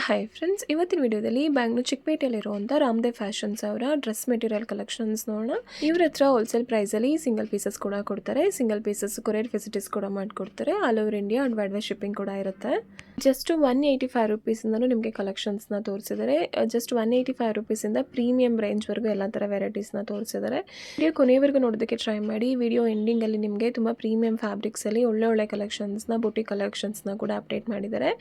Hi friends, ಇವತ್ತಿನ ವಿಡಿಯೋದಲ್ಲಿ Bangalore ಚಿಕ್ಕಪೇಟೆಯಲ್ಲಿರುವಂಥ Ramdev fashions ಅವರ ಡ್ರೆಸ್ ಮೆಟೀರಿಯಲ್ ಕಲೆಕ್ಷನ್ಸ್ ನೋಡೋಣ. ಇವ್ರ ಹತ್ರ ಹೋಲ್ಸೇಲ್ ಪ್ರೈಸಲ್ಲಿ ಸಿಂಗಲ್ ಪೀಸಸ್ ಕೂಡ ಕೊಡ್ತಾರೆ. ಸಿಂಗಲ್ ಪೀಸಸ್ ಕೊರಿಯರ್ ಫೆಸಿಲಿಟೀಸ್ ಕೂಡ ಮಾಡಿಕೊಡ್ತಾರೆ. All over India and world wide shipping ಕೂಡ ಇರುತ್ತೆ. ಜಸ್ಟ್ 185 ರುಪೀಸಿಂದನೂ ನಿಮಗೆ ಕಲೆಕ್ಷನ್ಸ್ನ ತೋರಿಸಿದ್ದಾರೆ. ಜಸ್ಟ್ 185 ರುಪೀಸಿಂದ ಪ್ರೀಮಿಯಂ ರೇಂಜ್ವರೆಗೂ ಎಲ್ಲ ಥರ ವೆರೈಟೀಸ್ನ ತೋರಿಸಿದ್ದಾರೆ. ವಿಡಿಯೋ ಕೊನೆಯವರೆಗೂ ನೋಡೋದಕ್ಕೆ ಟ್ರೈ ಮಾಡಿ. ವಿಡಿಯೋ ಎಂಡಿಂಗಲ್ಲಿ ನಿಮಗೆ ತುಂಬ ಪ್ರೀಮಿಯಂ ಫ್ಯಾಬ್ರಿಕ್ಸಲ್ಲಿ ಒಳ್ಳೆ ಕಲೆಕ್ಷನ್ಸ್ನ, ಬುಟಿಕ್ ಕಲೆಕ್ಷನ್ಸ್ನ ಕೂಡ ಅಪ್ಡೇಟ್ ಮಾಡಿದ್ದಾರೆ.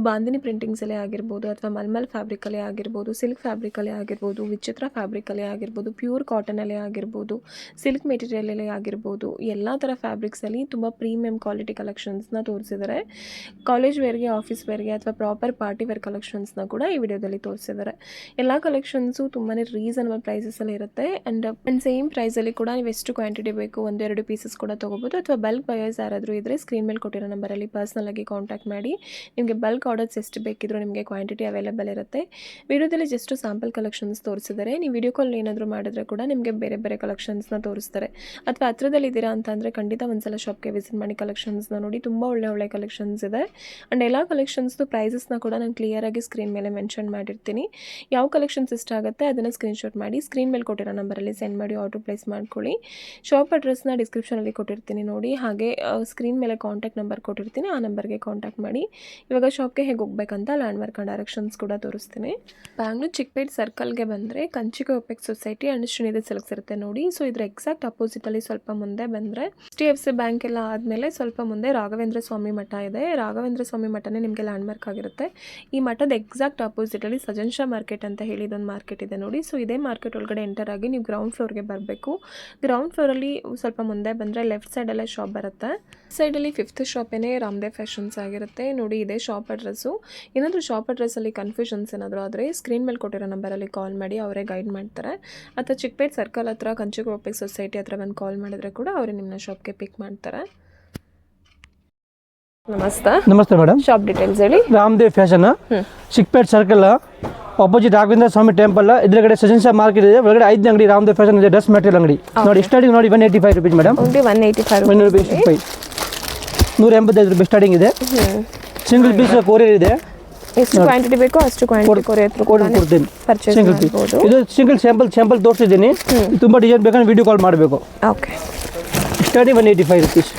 ಬಾಂದಿನಿ ಪ್ರಿಂಟಿಂಗ್ಸಲ್ಲೇ ಆಗಿರ್ಬೋದು, ಅಥವಾ ಮಲ್ಮಲ್ ಫ್ಯಾಬ್ರಿಕಲ್ಲೇ ಆಗಿರ್ಬೋದು, ಸಿಲ್ಕ್ ಫ್ಯಾಬ್ರಿಕಲ್ಲೇ ಆಗಿರ್ಬೋದು, ವಿಚಿತ್ರ ಫ್ಯಾಬ್ರಿಕಲ್ಲೇ ಆಗಿರ್ಬೋದು, ಪ್ಯೂರ್ ಕಾಟನಲ್ಲೇ ಆಗಿರ್ಬೋದು, ಸಿಲ್ಕ್ ಮೆಟೀರಿಯಲಲ್ಲೇ ಆಗಿರ್ಬೋದು, ಎಲ್ಲ ಥರ ಫ್ಯಾಬ್ರಿಕ್ಸಲ್ಲಿ ತುಂಬ ಪ್ರೀಮಿಯಂ ಕ್ವಾಲಿಟಿ ಕಲೆಕ್ಷನ್ಸ್ನ ತೋರಿಸಿದ್ದಾರೆ. ಕಾಲೇಜ್ ವೇರ್ಗೆ, ಆಫೀಸ್ ವೇರ್ಗೆ ಅಥವಾ ಪ್ರಾಪರ್ ಪಾರ್ಟಿ ವೇರ್ ಕಲೆಕ್ಷನ್ಸ್ನ ಕೂಡ ಈ ವಿಡಿಯೋದಲ್ಲಿ ತೋರಿಸಿದ್ದಾರೆ. ಎಲ್ಲ ಕಲೆಕ್ಷನ್ಸು ತುಂಬಾ ರೀಸನಬಲ್ ಪ್ರೈಸಸಲ್ಲಿ ಇರುತ್ತೆ. ಆ್ಯಂಡ್ ಸೇಮ್ ಪ್ರೈಸಲ್ಲಿ ಕೂಡ ನೀವು ಎಷ್ಟು ಕ್ವಾಂಟಿಟಿ ಬೇಕು, 1-2 ಪೀಸಸ್ ಕೂಡ ತೊಗೋಬೋದು. ಅಥವಾ ಬಲ್ಕ್ ಬಯರ್ಸ್ ಯಾರಾದರೂ ಇದ್ದರೆ ಸ್ಕ್ರೀನ್ ಮೇಲೆ ಕೊಟ್ಟಿರೋ ನಂಬರಲ್ಲಿ ಪರ್ಸ್ನಲಾಗಿ ಕಾಂಟ್ಯಾಕ್ಟ್ ಮಾಡಿ. ನಿಮಗೆ ಬಲ್ಕ್ ಆರ್ಡರ್ಸ್ ಎಷ್ಟು ಬೇಕಿದ್ರೂ ನಿಮಗೆ ಕ್ವಾಂಟಿಟಿ ಅವೈಲೇಬಲ್ ಇರುತ್ತೆ. ವಿಡಿಯೋದಲ್ಲಿ ಜಸ್ಟ್ ಸ್ಯಾಂಪಲ್ ಕಲೆಕ್ಷನ್ಸ್ ತೋರಿಸಿದ್ದಾರೆ. ನೀವು ವಿಡಿಯೋ ಕಾಲ್ ಏನಾದರೂ ಮಾಡಿದ್ರೆ ಕೂಡ ನಿಮಗೆ ಬೇರೆ ಕಲೆಕ್ಷನ್ಸ್ನ ತೋರಿಸ್ತಾರೆ. ಅಥವಾ ಹತ್ರದಲ್ಲಿದ್ದೀರಾ ಅಂತಂದರೆ ಖಂಡಿತ ಒಂದ್ಸಲ ಶಾಪ್ಗೆ ವಿಸಿಟ್ ಮಾಡಿ ಕಲೆಕ್ಷನ್ಸ್ನ ನೋಡಿ. ತುಂಬ ಒಳ್ಳೆ ಕಲೆಕ್ಷನ್ಸ್ ಇದೆ. ಆ್ಯಂಡ್ ಎಲ್ಲ ಕಲೆಕ್ಷನ್ಸ್ದು ಪ್ರೈಸಸ್ನ ಕೂಡ ನಾನು ಕ್ಲಿಯರಾಗಿ ಸ್ಕ್ರೀನ್ ಮೇಲೆ ಮೆನ್ಷನ್ ಮಾಡಿರ್ತೀನಿ. ಯಾವ ಕಲೆಕ್ಷನ್ಸ್ ಇಷ್ಟ ಆಗುತ್ತೆ ಅದನ್ನು ಸ್ಕ್ರೀನ್ಶಾಟ್ ಮಾಡಿ ಸ್ಕ್ರೀನ್ ಮೇಲೆ ಕೊಟ್ಟಿರೋ ನಂಬರಲ್ಲಿ ಸೆಂಡ್ ಮಾಡಿ ಆರ್ಡರ್ ಪ್ಲೇಸ್ ಮಾಡ್ಕೊಳ್ಳಿ. ಶಾಪ್ ಅಡ್ರೆಸ್ನ ಡಿಸ್ಕ್ರಿಪ್ಷನಲ್ಲಿ ಕೊಟ್ಟಿರ್ತೀನಿ ನೋಡಿ. ಹಾಗೆ ಸ್ಕ್ರೀನ್ ಮೇಲೆ ಕಾಂಟ್ಯಾಕ್ಟ್ ನಂಬರ್ ಕೊಟ್ಟಿರ್ತೀನಿ, ಆ ನಂಬರ್ಗೆ ಕಾಂಟ್ಯಾಕ್ಟ್ ಮಾಡಿ. ಇವಾಗ ಶಾಪ್ಗೆ ಹೇಗೆ ಹೋಗ್ಬೇಕಂತ ಲ್ಯಾಂಡ್ ಮಾರ್ಕ್ ಡೈರೆಕ್ಷನ್ಸ್ ಕೂಡ ತೋರಿಸ್ತೀನಿ. ಬ್ಯಾಂಗ್ಳೂರು ಚಿಕ್ಕಪೇಟೆ ಸರ್ಕಲ್ಗೆ ಬಂದರೆ ಕಂಚಿಗೆ ಒಪೆಕ್ ಸೊಸೈಟಿ ಅಂಡ್ ಶ್ರೀನಿಧಿ ಸಿಲ್ಕ್ಸ್ ಇರುತ್ತೆ ನೋಡಿ. ಸೊ ಇದ್ರ ಎಕ್ಸಾಕ್ಟ್ ಅಪೋಸಿಟಲ್ಲಿ ಸ್ವಲ್ಪ ಮುಂದೆ ಬಂದರೆ HDFC ಬ್ಯಾಂಕ್ ಎಲ್ಲ ಆದಮೇಲೆ ಸ್ವಲ್ಪ ಮುಂದೆ ರಾಘವೇಂದ್ರ ಸ್ವಾಮಿ ಮಠ ಇದೆ. ರಾಘವೇಂದ್ರ ಸ್ವಾಮಿ ಮಠನೇ ನಿಮಗೆ ಲ್ಯಾಂಡ್ ಮಾರ್ಕ್ ಆಗಿರುತ್ತೆ. ಈ ಮಠದ ಎಕ್ಸಾಕ್ಟ್ ಅಪೋಸಿಟಲ್ಲಿ ಸಜನ್ ಶಾ ಮಾರ್ಕೆಟ್ ಅಂತ ಹೇಳಿ ಇದೊಂದು ಮಾರ್ಕೆಟ್ ಇದೆ ನೋಡಿ. ಸೊ ಇದೇ ಮಾರ್ಕೆಟ್ ಒಳಗಡೆ ಎಂಟರ್ ಆಗಿ ನೀವು ಗ್ರೌಂಡ್ ಫ್ಲೋರ್ಗೆ ಬರಬೇಕು. ಗ್ರೌಂಡ್ ಫ್ಲೋರಲ್ಲಿ ಸ್ವಲ್ಪ ಮುಂದೆ ಬಂದರೆ ಲೆಫ್ಟ್ ಸೈಡಲ್ಲೇ ಶಾಪ್ ಬರುತ್ತೆ. ಸೈಡಲ್ಲಿ 5th ಶಾಪೇನೆ ರಾಮದೇವ್ ಫ್ಯಾಷನ್ಸ್ ಆಗಿರುತ್ತೆ ನೋಡಿ. ಇದೇ ಶಾಪ್ ಅಡ್ರೆಸ್ಸು. ಏನಾದರೂ ಶಾಪ್ ಅಡ್ರೆಸ್ಸಲ್ಲಿ ಕನ್ಫ್ಯೂಷನ್ಸ್ ಏನಾದರೂ ಆದರೆ ಸ್ಕ್ರೀನ್ ಮೇಲೆ ಕೊಟ್ಟಿರೋ ನಂಬರಲ್ಲಿ ಕಾಲ್ ಮಾಡಿ, ಅವರೇ ಗೈಡ್ ಮಾಡ್ತಾರೆ. ಅಥವಾ ಚಿಕ್ಕಪೇಟೆ ಸರ್ಕಲ್ ಹತ್ರ ಕಂಚಿಗೆ ಒಪೆಕ್ ಸೊಸೈಟಿ ಹತ್ರ ಬಂದು ಕಾಲ್ ಮಾಡಿದ್ರೆ ಕೂಡ ಅವರೇ ನಿಮ್ಮನ್ನ ಶಾಪ್ಗೆ ಪಿಕ್ ಮಾಡ್ತಾರೆ. ನಮಸ್ತೆ ಮೇಡಮ್. ಶಾಪ್ ಡೀಟೇಲ್ಸ್ ಹೇಳಿ. Ramdev fashion, Chikkapete circle opposite Raghavendra Swamy temple ಎದುರುಗಡೆ ಸಜನ್ ಶಾ ಮಾರ್ಕೆಟ್ ಇದೆ. ಒಳಗಡೆ 5ನೇ ಅಂಗಡಿ ರಾಮದೇವ್ ಫ್ಯಾಷನ್ ಇದೆ, ಡ್ರೆಸ್ ಮೆಟೀರಿಯಲ್ ಅಂಗಡಿ. ನೋಡಿ ಸ್ಟಾರ್ಟಿಂಗ್ ನೋಡಿ 185 ರುಪೀಸ್ ಮೇಡಮ್. 185 ರೂಪಾಯಿ, 185 ರೂಪಾಯಿ ಸ್ಟಾರ್ಟಿಂಗ್ ಇದೆ. ಸಿಂಗಲ್ ಪೀಸ್ ಕೊರಿಯರ್ ಇದೆ. ಎಷ್ಟು ಕ್ವಾಂಟಿಟಿ ಬೇಕೋ ಅಷ್ಟು ಕ್ವಾಂಟಿಟಿ ಕೊರಿಯರ್ ಕೊಡ್ತೀನಿ. ಪರ್ಚೇಸ್ ಮಾಡಬಹುದು. ಇದು ಸಿಂಗಲ್ ಸ್ಯಾಂಪಲ್ ತೋರಿಸಿದ್ದೀನಿ. ತುಂಬ ಡಿಸೈನ್ ಬೇಕಂದ್ರೆ ವಿಡಿಯೋ ಕಾಲ್ ಮಾಡಬೇಕು. Okay. Starting 185 rupees.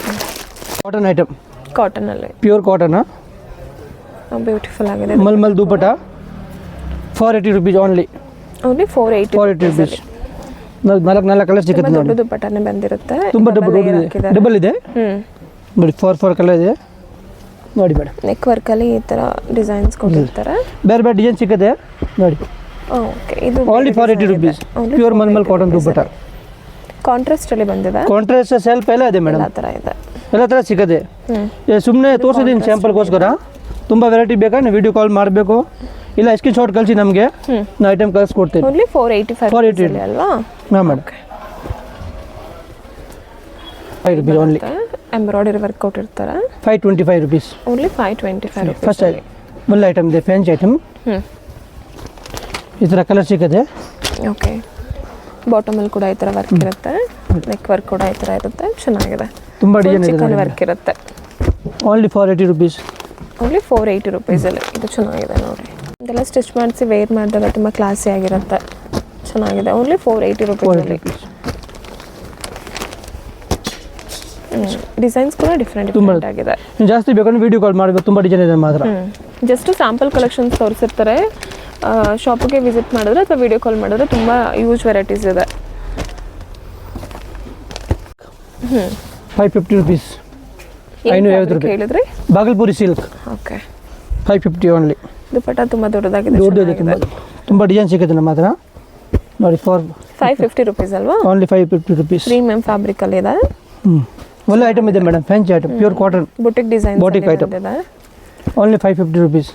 Cotton item, cotton ಅಲ್ಲಿ ಪ್ಯೂರ್ ಕಾಟನ್, ಬ್ಯೂಟಿಫುಲ್ ಆಗಿದೆ. Mulmul dupatta 480 rupees only. 480 rupees. ನಾಲ್ಕು ಕಲರ್ ಸಿಗುತ್ತೆ ನೋಡಿ. ದುಪಟ್ಟನೆ ಬಂದಿರುತ್ತೆ. ತುಂಬ ಡಬಲ್ ಇದೆ ನೋಡಿ. 4 ಕಲರ್ ಇದೆ ನೋಡಿ ಮೇಡಮ್. ನೆಕ್ ವರ್ಕಲ್ಲಿ ಈ ಥರ ಡಿಸೈನ್ಸ್ ಕೊಟ್ಟಿರ್ತಾರೆ. ಬೇರೆ ಡಿಸೈನ್ ಸಿಗುತ್ತೆ ನೋಡಿ. ಓಕೆ. ಇದು only 480 rupees. Pure mulmul cotton dupatta. Contrast ಅಲ್ಲಿ ಬಂದಿದೆ. ಕಾಂಟ್ರಾಸ್ಟ್ ಸೆಲ್ಫ್ ಎಲ್ಲ ಇದೆ ಮೇಡಮ್. ಎಲ್ಲ ಥರ ಸಿಗುತ್ತೆ. ಸುಮ್ಮನೆ ತೋರಿಸಿದ್ದೀನಿ ಸ್ಯಾಂಪಲ್ಗೋಸ್ಕರ. ತುಂಬ ವೆರೈಟಿ ಬೇಕಾ ನೀವು ವಿಡಿಯೋ ಕಾಲ್ ಮಾಡಬೇಕು, ಇಲ್ಲ ಸ್ಕ್ರೀನ್ ಶಾಟ್ ಕಳಿಸಿ ನಮಗೆ, ನಾನು ಐಟಮ್ ಕಳಿಸ್ಕೊಡ್ತೀನಿ. ಓನ್ಲಿ 480 ಅಲ್ವಾ? ಹಾಂ madam. 5 rupees only. Embroidery work ಕೊಟ್ಟಿರ್ತಾರೆ. 525 ರುಪೀಸ್. Only 525 rupees. ಫಸ್ಟ್ ಒಳ್ಳೆ ಐಟಮ್ ಇದೆ, ಫ್ಯಾನ್ಸಿ ಐಟಮ್. ಈ ಥರ ಕಲರ್ ಸಿಗುತ್ತೆ. ಓಕೆ. ಬಾಟಮಲ್ಲಿ ಕೂಡ ಈ ಥರ ವರ್ಕ್ ಇರುತ್ತೆ. ನೆಕ್ ವರ್ಕ್ ಕೂಡ ಈ ಥರ ಇರುತ್ತೆ. ಚೆನ್ನಾಗಿದೆ. ತುಂಬ ಡಿಸೈನ್ ಇದೆ. ಚಿಕನ್ ವರ್ಕ್ ಇರುತ್ತೆ. Only 480 rupees. ಓನ್ಲಿ 480 ರುಪೀಸಲ್ಲಿ. ಇದು ಚೆನ್ನಾಗಿದೆ ನೋಡಿ. ಇದೆಲ್ಲ ಸ್ಟಿಚ್ ಮಾಡಿಸಿ ವೇರ್ ಮಾಡಿದಾಗ ತುಂಬ ಕ್ಲಾಸಿ ಆಗಿರುತ್ತೆ. ಚೆನ್ನಾಗಿದೆ. ಓನ್ಲಿ 480 ರುಪೀಸಲ್ಲಿ. ಡಿಸೈನ್ಸ್ ಕೂಡ ಡಿಫ್ರೆಂಟ್ ಆಗಿದೆ. ಜಾಸ್ತಿ ಬೇಕಂದ್ರೆ ವಿಡಿಯೋ ಕಾಲ್ ಮಾಡಬೇಕು. ತುಂಬ ಡಿಸೈನ್ ಇದೆ ಮಾತ್ರ. ಜಸ್ಟ್ ಸ್ಯಾಂಪಲ್ ಕಲೆಕ್ಷನ್ಸ್ ತೋರಿಸಿರ್ತಾರೆ. ಶಾಪಿಗೆ ವಿಸಿಟ್ ಮಾಡಿದ್ರೆ ಅಥವಾ ವಿಡಿಯೋ ಕಾಲ್ ಮಾಡಿದ್ರೆ ತುಂಬ ಯೂಸ್ ವೆರೈಟೀಸ್ ಇದೆ. 550 ರುಪೀಸ್. 550 ರೂಪಾಯಿ ಹೇಳಿದ್ರಿ. Bhagalpuri silk. Okay. 550 only. Dupatta ತುಂಬ ದೊಡ್ಡದಾಗಿದೆ. ತುಂಬ ಡಿಸೈನ್ ಸಿಗುತ್ತೆ ನಮ್ಮ ಹತ್ರ ನೋಡಿ. 550 ರುಪೀಸ್ ಅಲ್ವಾ? Only 550 rupees. ಪ್ರೀಮಿಯಂ ಫ್ಯಾಬ್ರಿಕ್ ಅಲ್ಲಿ ಇದೆ. ಒಳ್ಳೆ ಐಟಮ್ ಇದೆ madam. Fancy item, pure cotton, boutique design, boutique item. Only 550 rupees.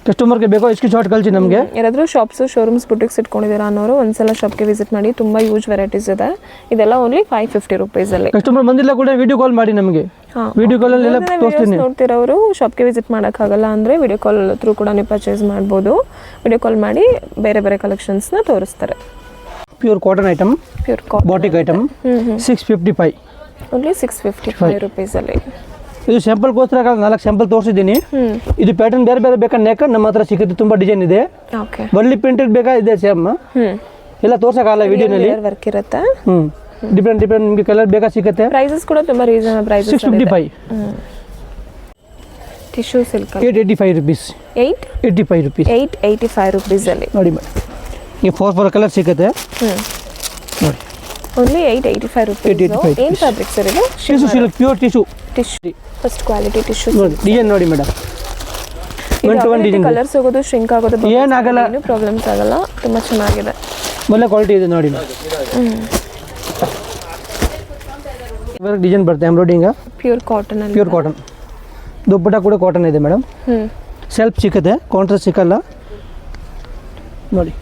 ಕಸ್ಟಮರ್ಗೆ ಬೇಕೋ ಸ್ಕ್ರೀನ್ ಶಾಟ್ ಕಳಿಸಿ ನಮಗೆ. ಯಾರಾದರೂ ಶಾಪ್ಸು, ಶೋರೂಮ್ಸ್, ಬುಟಿಕ್ಸ್ ಇಟ್ಕೊಂಡಿದ್ದೀರಾ ಅನ್ನೋರು ಒಂದ್ಸಲ ಶಾಪ್ಗೆ ವಿಸಿಟ್ ಮಾಡಿ. ತುಂಬ ಯೂಸ್ ವೆರೈಟೀಸ್ ಇದೆ. ಇದೆಲ್ಲ ಓನ್ಲಿ 550 ರುಪೀಸಲ್ಲಿ. ಕಸ್ಟಮರ್ ಬಂದಿಲ್ಲ ಕೂಡ ವಿಡಿಯೋ ಕಾಲ್ ಮಾಡಿ ನಮಗೆ. ವಿಡಿಯೋ ಕಾಲಲ್ಲಿ ಎಲ್ಲ ತೋರಿಸ್ತೀನಿ. ನೋಡ್ತಿರೋರು ಶಾಪ್ಗೆ ವಿಸಿಟ್ ಮಾಡೋಕ್ಕಾಗಲ್ಲ ಅಂದರೆ ವಿಡಿಯೋ ಕಾಲ್ ಥ್ರೂ ಕೂಡ ನೀವು ಪರ್ಚೇಸ್ ಮಾಡ್ಬೋದು. ವಿಡಿಯೋ ಕಾಲ್ ಮಾಡಿ ಬೇರೆ ಕಲೆಕ್ಷನ್ಸ್ನ ತೋರಿಸ್ತಾರೆ. Pure cotton item, pure boutique item 655. Only 655 ರುಪೀಸಲ್ಲಿ. ಇದು ಸ್ಯಾಂಪಲ್ಗೋಸ್ಕರ 4 ಸ್ಯಾಂಪಲ್ ತೋರಿಸಿದ್ದೀನಿ. ಇದು ಪ್ಯಾಟರ್ನ್ ಬೇರೆ ಬೇರೆ ಬೇಕಾ ನೆಕ್ ನಮ್ಮ ಹತ್ರ ಸಿಗುತ್ತೆ, ತುಂಬ ಡಿಸೈನ್ ಇದೆ. ಓಕೆ, ಬಳ್ಳಿ ಪ್ರಿಂಟೆಡ್ ಬೇಕಾ ಇದೆ ಸೇಮ್, ಎಲ್ಲ ತೋರ್ಸೋಕ್ಕಾಗಲ್ಲ ವಿಡಿಯೋನಲ್ಲಿ. ವರ್ಕ್ ಇರುತ್ತೆ. ಡಿಫ್ರೆಂಟ್ ನಿಮಗೆ ಕಲರ್ ಬೇಕಾ ಸಿಗುತ್ತೆ. ಪ್ರೈಸಸ್ ಕೂಡ ತುಂಬ reasonable prices. 655. Tissue silk 885 rupees. 885 rupees. 885 rupees ಅಲ್ಲಿ ನೋಡಿ ಮೇಡಮ್, ಈ 4 ಕಲರ್ ಸಿಗುತ್ತೆ ನೋಡಿ. Only 885 rupees. 885 ಏನು ಫ್ಯಾಬ್ರಿಕ್ ಸರ್ ಇದು? Tissue silk, pure tissue first quality tissue ನೋಡಿ. ಡಿಸೈನ್ ನೋಡಿ ಮೇಡಮ್, 1 to 1 ಡಿಸೈನ್. ಕಲರ್ಸ್ ಹೋಗೋದು ಶ್ರಿಂಕ್ ಆಗೋದು ಏನಾಗಲ್ಲ, ಏನು ಪ್ರಾಬ್ಲಮ್ಸ್ ಆಗಲ್ಲ, ತುಂಬ ಚೆನ್ನಾಗಿದೆ. ಒಳ್ಳೆ ಕ್ವಾಲಿಟಿ ಇದೆ ನೋಡಿ. ಡಿಸೈನ್ ಬರುತ್ತೆ ಎಂಬ್ರಾಯ್ಡಿಂಗ್, ಪ್ಯೂರ್ ಕಾಟನ್ ಅಲ್ಲಿ. Pure cotton. ದುಪ್ಪಟ್ಟ ಕೂಡ ಕಾಟನ್ ಇದೆ ಮೇಡಮ್. ಸೆಲ್ಫ್ ಸಿಕ್ಕತ್ತೆ, ಕಾಂಟ್ರಾಸ್ಟ್ ಸಿಕ್ಕಲ್ಲ ನೋಡಿ.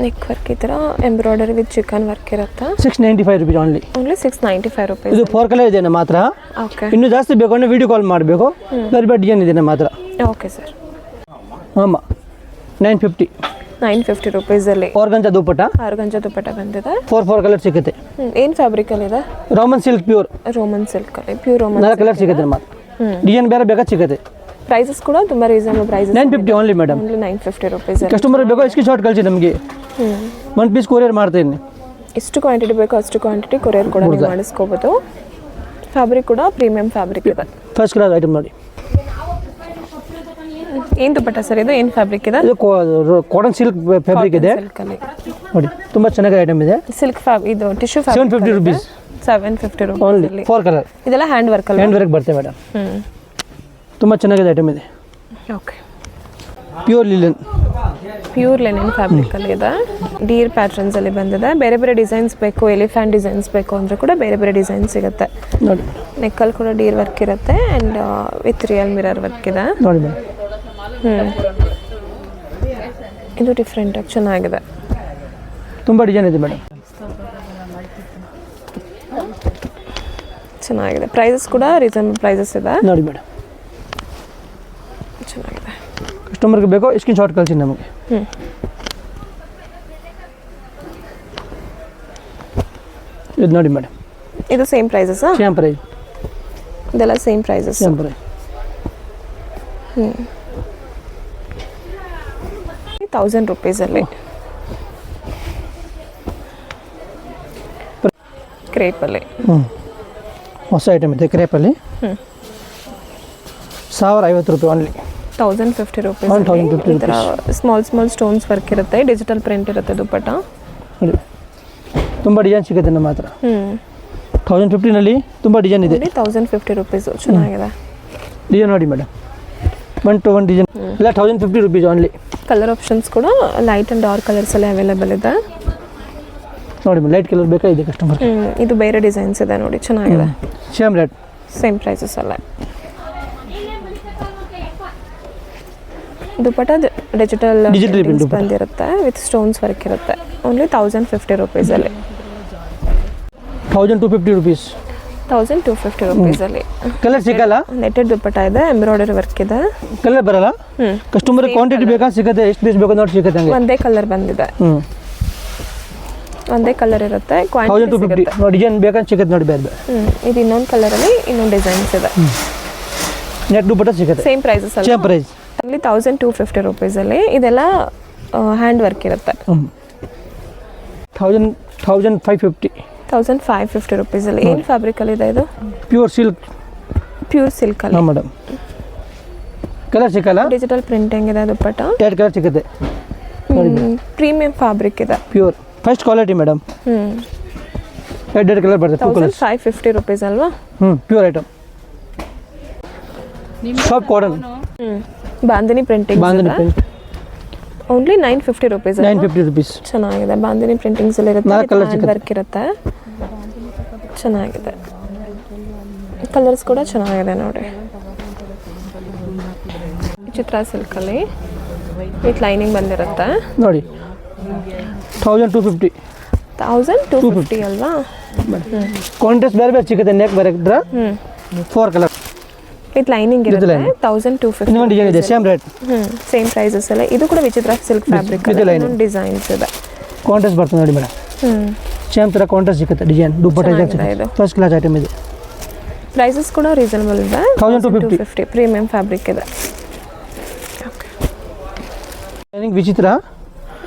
ನೆಕ್ ವರ್ಕ್ ಈ ಥರ ಎಂಬ್ರಾಯ್ಡರಿ ವಿತ್ ಚಿಕನ್ ವರ್ಕ್ ಇರುತ್ತೆ. 695 rupees ಓನ್ಲಿ. 695 rupees. ಇದು 4 ಕಲರ್ ಇದೆ ನಮ್ಮ ಹತ್ರ. ಓಕೆ, ಇನ್ನೂ ಜಾಸ್ತಿ ಬೇಕು ಅಂದರೆ ವಿಡಿಯೋ ಕಾಲ್ ಮಾಡಬೇಕು. ಬೇರೆ ಬೇರೆ ಡಿಸೈನ್ ಇದೆ ನಮ್ಮ ಹತ್ರ. Okay sir. ಆಮಾಂ, 950. 950 rupees ಅಲ್ಲಿ ಆರ್ಗಂಜಾ ದುಪ್ಪಟ್ಟ, ಆರ್ಗಂಜಾ ದುಪ್ಪಟ್ಟ ಬಂದಿದೆ. 4 ಕಲರ್ ಸಿಗುತ್ತೆ. ಏನು ಫ್ಯಾಬ್ರಿಕ್ ಅಲ್ಲಿ ಇದೆ? Roman silk pure. Roman silk ಅಲ್ಲಿ ಪ್ಯೂರ್ ರೋಮನ್ 4 ಕಲರ್ ಸಿಗುತ್ತೆ ನಮ್ಮ ಹತ್ರ. ಡಿಸೈನ್ ಬೇರೆ ಬೇಕಾ ಸಿಗುತ್ತೆ. ಪ್ರೈಸಸ್ ಕೂಡ ತುಂಬ reasonable prices. 950 only madam. Only 950 rupees. Customer ಬೇಕೋ ಸ್ಕ್ರೀನ್ ಶಾಟ್ ಕಳಿಸಿ ನಮಗೆ, 1 ಪೀಸ್ ಕೊರಿಯರ್ ಮಾಡ್ತೀನಿ. ಎಷ್ಟು ಕ್ವಾಂಟಿಟಿ ಬೇಕೋ ಅಷ್ಟು ಕ್ವಾಂಟಿಟಿ ಕೊರಿಯರ್ ಕೂಡ ನೀವು ಮಾಡಿಸ್ಕೋಬೋದು. ಫ್ಯಾಬ್ರಿಕ್ ಕೂಡ ಪ್ರೀಮಿಯಂ ಫ್ಯಾಬ್ರಿಕ್ ಇದೆ. ಫಸ್ಟ್ ಕ್ಲಾಸ್ ಐಟಮ್ ನೋಡಿ. ಏನು ದುಪ್ಪಟ್ಟ ಸರ್ ಇದು? ಏನು ಫ್ಯಾಬ್ರಿಕ್ ಇದೆ? ಇದು ಕಾಟನ್ ಸಿಲ್ಕ್ ಫ್ಯಾಬ್ರಿಕ್ ಇದೆ ನೋಡಿ, ತುಂಬ ಚೆನ್ನಾಗಿ ಐಟಮ್ ಇದೆ. ಸಿಲ್ಕ್ ಇದು tissue 750 rupees. 750 only rupees. 4 colour. ಇದೆಲ್ಲ ಹ್ಯಾಂಡ್ ವರ್ಕ್ ಅಲ್ಲ? ಹ್ಯಾಂಡ್ ವರ್ಕ್ ಬರ್ತದೆ ಮೇಡಮ್. ತುಂಬ ಚೆನ್ನಾಗಿದೆ ಐಟಮ್ ಇದೆ. Okay, pure linen. Pure Lenin fabric ಅಲ್ಲಿ ಇದೆ. ಡೀರ್ ಪ್ಯಾಟರ್ನ್ಸ್ ಅಲ್ಲಿ ಬಂದಿದೆ. ಬೇರೆ ಬೇರೆ ಡಿಸೈನ್ಸ್ ಬೇಕು, ಎಲಿಫೆಂಟ್ ಡಿಸೈನ್ಸ್ ಬೇಕು ಅಂದರೆ ಕೂಡ ಬೇರೆ ಬೇರೆ ಡಿಸೈನ್ ಸಿಗುತ್ತೆ ನೋಡಿ. ನೆಕ್ಕಲ್ಲಿ ಕೂಡ ಡೀರ್ ವರ್ಕ್ ಇರುತ್ತೆ and with real mirror work ಇದೆ ನೋಡಿ ಮೇಡಮ್. ಇದು ಡಿಫ್ರೆಂಟ್ ಆಗಿ ಚೆನ್ನಾಗಿದೆ. ತುಂಬ ಡಿಸೈನ್ ಇದೆ ಮೇಡಮ್. ಚೆನ್ನಾಗಿದೆ. ಪ್ರೈಸಸ್ ಕೂಡ ರೀಸನಬಲ್ ಪ್ರೈಸಸ್ ಇದೆ ನೋಡಿ ಮೇಡಮ್. ಚೆನ್ನಾಗಿದೆ. ಕಸ್ಟಮರ್ಗೆ ಬೇಕೋ ಸ್ಕ್ರೀನ್ ಶಾಟ್ ಕಳಿಸಿ ನಮಗೆ. ಇದು ನೋಡಿ ಮೇಡಮ್. ಇದು ಸೇಮ್ ಪ್ರೈಸಸ್ಸಾ? Same price. ಇದೆಲ್ಲ same prices. Same price. 1000 rupees ಅಲ್ಲಿ ಕ್ರೇಪಲ್ಲಿ. ಹೊಸ ಐಟಮ್ ಇದೆ ಕ್ರೇಪಲ್ಲಿ. 1050 ರೂಪಾಯಿ ಓನ್ಲಿ. 1050 rupees. 1050 ಈ ಥರ ಸ್ಮಾಲ್ ಸ್ಟೋನ್ಸ್ ವರ್ಕ್ ಇರುತ್ತೆ, ಡಿಜಿಟಲ್ ಪ್ರಿಂಟ್ ಇರುತ್ತೆ ದುಪ್ಪಟ್ಟ. ನೋಡಿ, ತುಂಬ ಡಿಸೈನ್ ಸಿಗುತ್ತೆ ನಮ್ಮ ಹತ್ರ. 1050ನಲ್ಲಿ ತುಂಬ ಡಿಸೈನ್ ಇದೆ. 1050 rupees ಚೆನ್ನಾಗಿದೆ. ಡಿಸೈನ್ ನೋಡಿ ಮೇಡಮ್, 1 to 1 ಡಿಸೈನ್ ಎಲ್ಲ 1050 rupees ಓನ್ಲಿ. ಕಲರ್ ಆಪ್ಷನ್ಸ್ ಕೂಡ ಲೈಟ್ ಆ್ಯಂಡ್ ಡಾರ್ಕ್ ಕಲರ್ಸ್ ಎಲ್ಲ ಅವೈಲೇಬಲ್ ಇದೆ ನೋಡಿ. ಲೈಟ್ ಕಲರ್ ಬೇಕಾ ಇದೆ ಕಸ್ಟಮರ್. ಇದು ಬೇರೆ ಡಿಸೈನ್ಸ್ ಇದೆ ನೋಡಿ, ಚೆನ್ನಾಗಿದೆ. ಸೇಮ್ ರೇಟ್, ಸೇಮ್ ಪ್ರೈಸಸ್ ಅಲ್ಲ. ದುಪ್ಪಟ್ಟ ಡಿಜಿಟಲ್ ಬಂದಿರುತ್ತೆ ವಿತ್ ಸ್ಟೋನ್ಸ್ ವರ್ಕ್ ಇರುತ್ತೆ. ಓನ್ಲಿ 1050 rupees ಅಲ್ಲಿ. 1250 rupees. 1250 rupees ಅಲ್ಲಿ. ಕಲರ್ ಸಿಗಲ್ಲ. ನೆಟ್ಟೆಡ್ ದುಪ್ಪಟ್ಟ ಇದೆ, ಎಂಬ್ರಾಯ್ಡರಿ ವರ್ಕ್ ಇದೆ. ಕಲರ್ ಬರಲ್ಲ. ಕಸ್ಟಮರ್ ಕ್ವಾಂಟಿಟಿ ಬೇಕಾ ಸಿಗುತ್ತೆ, ಎಷ್ಟು ಪೀಸ್ ಬೇಕು ನೋಡಿ ಸಿಗುತ್ತೆ. ಒಂದೇ ಕಲರ್ ಬಂದಿದೆ, ಒಂದೇ ಕಲರ್ ಇರುತ್ತೆ. 1250 ನೋಡಿ. ಡಿಸೈನ್ ಬೇಕಂತ ಸಿಗುತ್ತೆ ನೋಡಿ ಬೇರೆ ಬೇರೆ. ಇದು ಇನ್ನೊಂದು ಕಲರಲ್ಲಿ ಇನ್ನೊಂದು ಡಿಸೈನ್ಸ್ ಇದೆ. ನೆಟ್ ದುಪ್ಪಟ್ಟ ಸಿಗುತ್ತೆ. ಸೇಮ್ ಪ್ರೈಸಸ್ ಅಲ್ಲ? Same price. ಅಲ್ಲಿ 1250 rupees ಅಲ್ಲಿ. ಇದೆಲ್ಲ ಹ್ಯಾಂಡ್ ವರ್ಕ್ ಇರುತ್ತೆ. 1550. 1550 rupees ಅಲ್ಲಿ. ಏನು ಫ್ಯಾಬ್ರಿಕ್ ಅಲ್ಲಿ ಇದೆ ಇದು? Pure silk. ಪ್ಯೂರ್ ಸಿಲ್ಕ್ ಅಲ್ಲಿ. ಹಾಂ ಮೇಡಮ್. ಕಲರ್ ಸಿಕ್ಕಲ್ಲ. ಡಿಜಿಟಲ್ ಪ್ರಿಂಟಿಂಗ್ ಇದೆ ದುಪ್ಪಟ್ಟ. 2 ಕಲರ್ ಸಿಗುತ್ತೆ. ಪ್ರೀಮಿಯಂ ಫ್ಯಾಬ್ರಿಕ್ ಇದೆ. Pure first quality madam. 2 colour ಬರ್ತದೆ. 1550 rupees ಅಲ್ವಾ? Pure item. Soft cotton. Bandhani printing. Bandhani print. Only 950 rupees. 950 rupees. ಚೆನ್ನಾಗಿದೆ. ಬಾಂದಿನಿ ಪ್ರಿಂಟಿಂಗ್ಸ್ ಅಲ್ಲಿ ಇರುತ್ತೆ, ಹ್ಯಾಂಡ್ ವರ್ಕ್ ಇರುತ್ತೆ. ಚೆನ್ನಾಗಿದೆ. ಕಲರ್ಸ್ ಕೂಡ ಚೆನ್ನಾಗಿದೆ ನೋಡಿ. ಚಿತ್ರ ಸಿಲ್ಕಲ್ಲಿ ವಿತ್ ಲೈನಿಂಗ್ ಬಂದಿರುತ್ತೆ ನೋಡಿ. 1250. 1250 ಅಲ್ವಾ? ಕಾಂಟ್ರಾಸ್ಟ್ ಬೇರೆ ಬೇರೆ ಸಿಗುತ್ತೆ. ನೆಕ್ ಬೇರೆ ಇದ್ರೆ 4 ಕಲರ್ ವಿತ್ ಲೈನಿಂಗ್ ಇರುತ್ತೆ. 1250. ಇನ್ನೊಂದು ಡಿಸೈನ್ ಇದೆ, ಸೇಮ್ ರೇಟ್. ಸೇಮ್ ಪ್ರೈಸಸ್ ಎಲ್ಲ. ಇದು ಕೂಡ ವಿಚಿತ್ರ ಸಿಲ್ಕ್ ಫ್ಯಾಬ್ರಿಕ್ ಇನ್ನೊಂದು ಡಿಸೈನ್ಸ್ ಇದೆ. ಕಾಂಟ್ರಾಸ್ಟ್ ಬರ್ತದೆ ನೋಡಿ ಮೇಡಮ್. ಸೇಮ್ ಥರ ಕಾಂಟ್ರಾಸ್ಟ್ ಸಿಗುತ್ತೆ design. Dupatta design first class item ಇದೆ. ಪ್ರೈಸಸ್ ಕೂಡ ರೀಸನಬಲ್ ಇದೆ. 1250 ಪ್ರೀಮಿಯಂ ಫ್ಯಾಬ್ರಿಕ್ ಇದೆ. Okay, lining Vichitra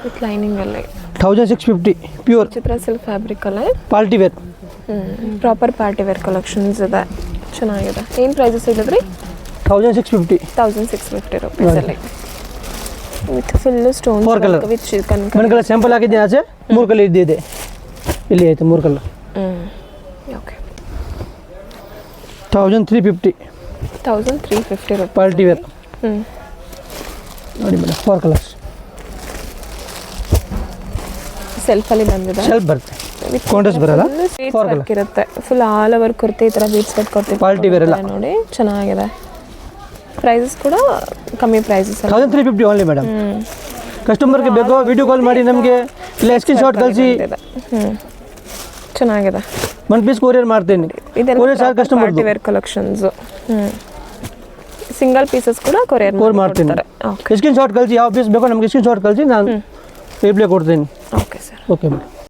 with lining ಅಲ್ಲಿ 1650 ಪ್ಯೂರ್ ಚಿತ್ರ ಸಿಲ್ಕ್ ಫ್ಯಾಬ್ರಿಕ್ ಅಲ್ಲೇ party wear. Proper party wear collections ಇದೆ, ಚೆನ್ನಾಗಿದೆ. ಏನು ಪ್ರೈಸಸ್ ಹೇಳಿದ್ರಿ? 1650 1650 ರುಪೀಸಲ್ಲಿ with full stone Four colour. With chikan. ಒಂದು ಕಲರ್ ಸ್ಯಾಂಪಲ್ ಹಾಕಿದ್ದೆ ಆಚೆ, 3 ಕಲರ್ ಇದ್ದಿದೆ ಇಲ್ಲಿ ಆಯಿತು 3 colour. Okay, 1350 1350 rupees party wear ನೋಡಿ ಮೇಡಮ್. 4 ಕಲರ್ಸ್ ಸೆಲ್ಫಲ್ಲಿ ಬಂದಿದೆ. ಸೆಲ್ಫ್ ಬರುತ್ತೆ, ಕಾಂಟ್ರಾಸ್ಟ್ ಬರಲ್ಲ. 4 ವರ್ಕ್ ಇರುತ್ತೆ ಫುಲ್ ಆಲ್ ಓವರ್ ಕುರ್ತಿ, ಈ ಥರ ಬೀಟ್ಸ್ ವರ್ಕ್ ಕೊಡ್ತೀವಿ. Party wear ಎಲ್ಲ. ನೋಡಿ ಚೆನ್ನಾಗಿದೆ. ಪ್ರೈಸಸ್ ಕೂಡ ಕಮ್ಮಿ ಪ್ರೈಸಸ್ ಅಲ್ಲ. 1350 ಓನ್ಲಿ ಮೇಡಮ್. ಕಸ್ಟಮರ್ಗೆ ಬೇಕೋ ವಿಡಿಯೋ ಕಾಲ್ ಮಾಡಿ ನಮಗೆ, ಇಲ್ಲ ಸ್ಕ್ರೀನ್ ಶಾಟ್ ಕಳಿಸಿ. ಚೆನ್ನಾಗಿದೆ. 1 ಪೀಸ್ ಕೊರಿಯರ್ ಮಾಡ್ತೀನಿ. Courier charge customer party wear collections. Single pieces ಕೂಡ ಕೊರಿಯರ್ ಮಾಡ್ತೀನಿ. ಮಾಡ್ತಾರೆ. ಓಕೆ ಸ್ಕ್ರೀನ್ ಶಾಟ್ ಕಳಿಸಿ, ಯಾವ ಪೀಸ್ ಬೇಕೋ ನಮಗೆ ಸ್ಕ್ರೀನ್ ಶಾಟ್ ಕಳಿಸಿ, ನಾನು ರಿಪ್ಲೈ ಕೊಡ್ತೀನಿ. Okay sir. Okay madam.